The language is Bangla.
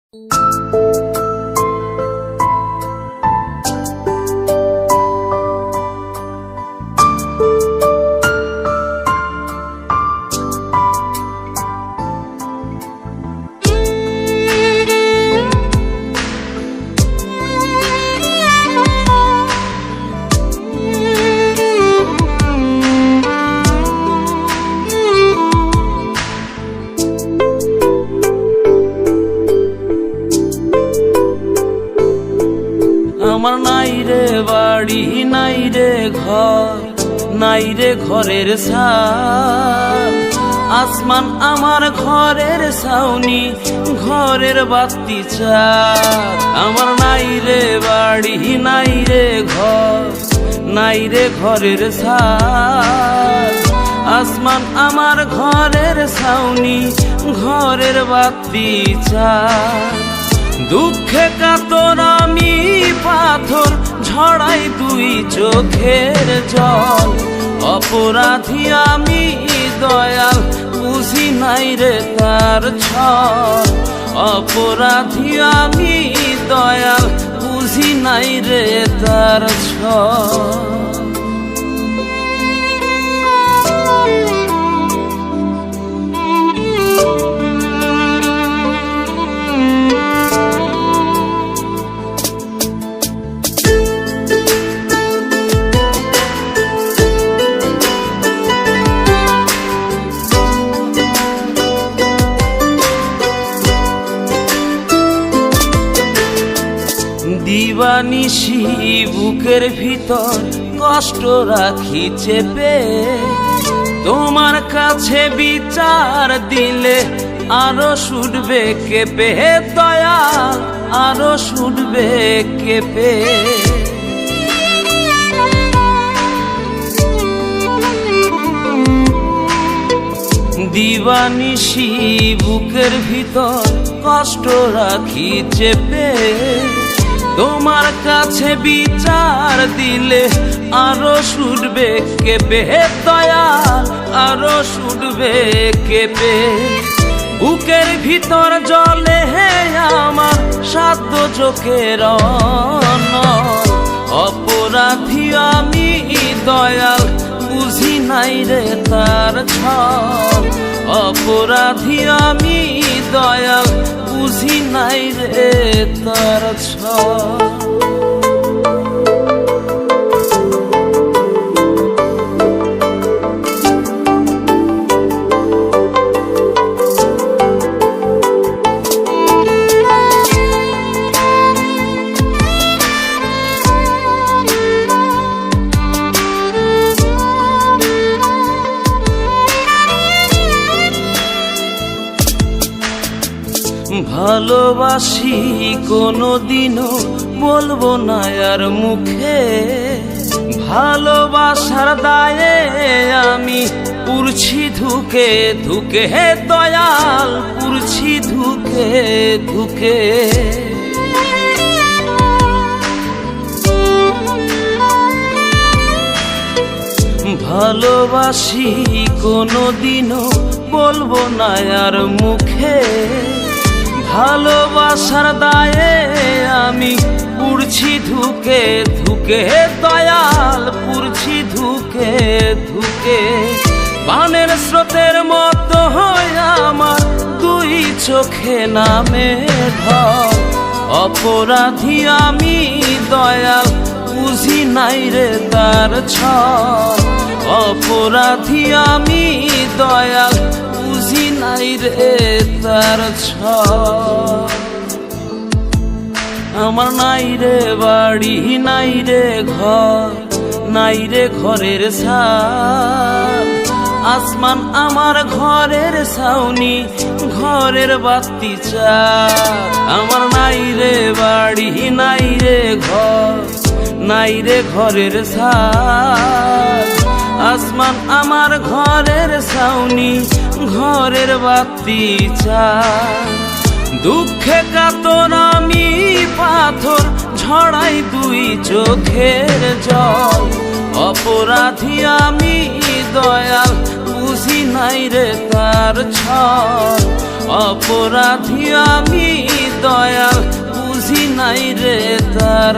আমার নাই রে বাড়ি নাই রে ঘর, নাই রে ঘরের ছাদ। আসমান আমার ঘরের ছাউনি, ঘরের বাতি চাঁদ। আমার নাই রে বাড়ি নাই রে ঘর, নাই রে ঘরের ছাদ। আসমান আমার ঘরের ছাউনি, ঘরের বাতি চাঁদ। দুঃখে কাতর আমি পাথর ঝড়াই দুই চোখের জল। অপরাধী আমি দয়াল, বুঝি নাই রে তার ছল। অপরাধী আমি দয়াল, বুঝি নাই রে তার ছল। দিবানিশি বুকের ভিতর কষ্ট রাখি চেপে, তোমার কাছে বিচার দিলে আরো ছুটবে কেঁপে। দয়াল আরো ছুটবে কেঁপে। দিবানিশি বুকের ভিতর কষ্ট রাখি চেপে, তোমার কাছে বিচার দিলে আরো ছুটবে কেঁপে। দয়াল আরো ছুটবে কেঁপে। বুকের ভিতর জলে হে আমার সাধ্য চোখের নল। অপরাধী আমি দয়াল, বুঝি নাই রে তার ছল। অপরাধী আমি দয়াল, বুঝি নাই রে তার ছল। ভালোবাসি কোনোদিনও বলবো না আর মুখে। ভালোবাসার দায়ে আমি পুরছি ধুকে ধুকে। হে দয়াল পুরছি ধুকে ধুকে। ভালোবাসি কোনোদিনও বলবো না আর মুখে। ভালোবাসার দায়ে আমি পুরছি ধুকে ধুকে। দয়াল পুরছি ধুকে ধুকে। বানের স্রোতের মতো হয় আমার দুই চোখে নামে ঢল। অপরাধী আমি দয়াল, বুঝি নাই রে তার ছল। অপরাধী আমি দয়াল, বুঝি নাই রে তার ছল। আমার নাই রে বাড়ি নাই রে ঘর, নাই রে ঘরের ছাদ। আসমান আমার ঘরের ছাউনি, ঘরের বাতি চাঁদ। আমার নাই রে বাড়ি নাই রে ঘর, নাই রে ঘরের ছাদ। আসমান আমার ঘরের ছাউনি, ঘরের বাতি চাঁদ। দুঃখে কাতর আমি পাথর ঝড়াই দুই চোখের জল। অপরাধী আমি দয়াল, বুঝি নাই রে তার ছল। অপরাধী আমি দয়াল, বুঝি নাই রে তার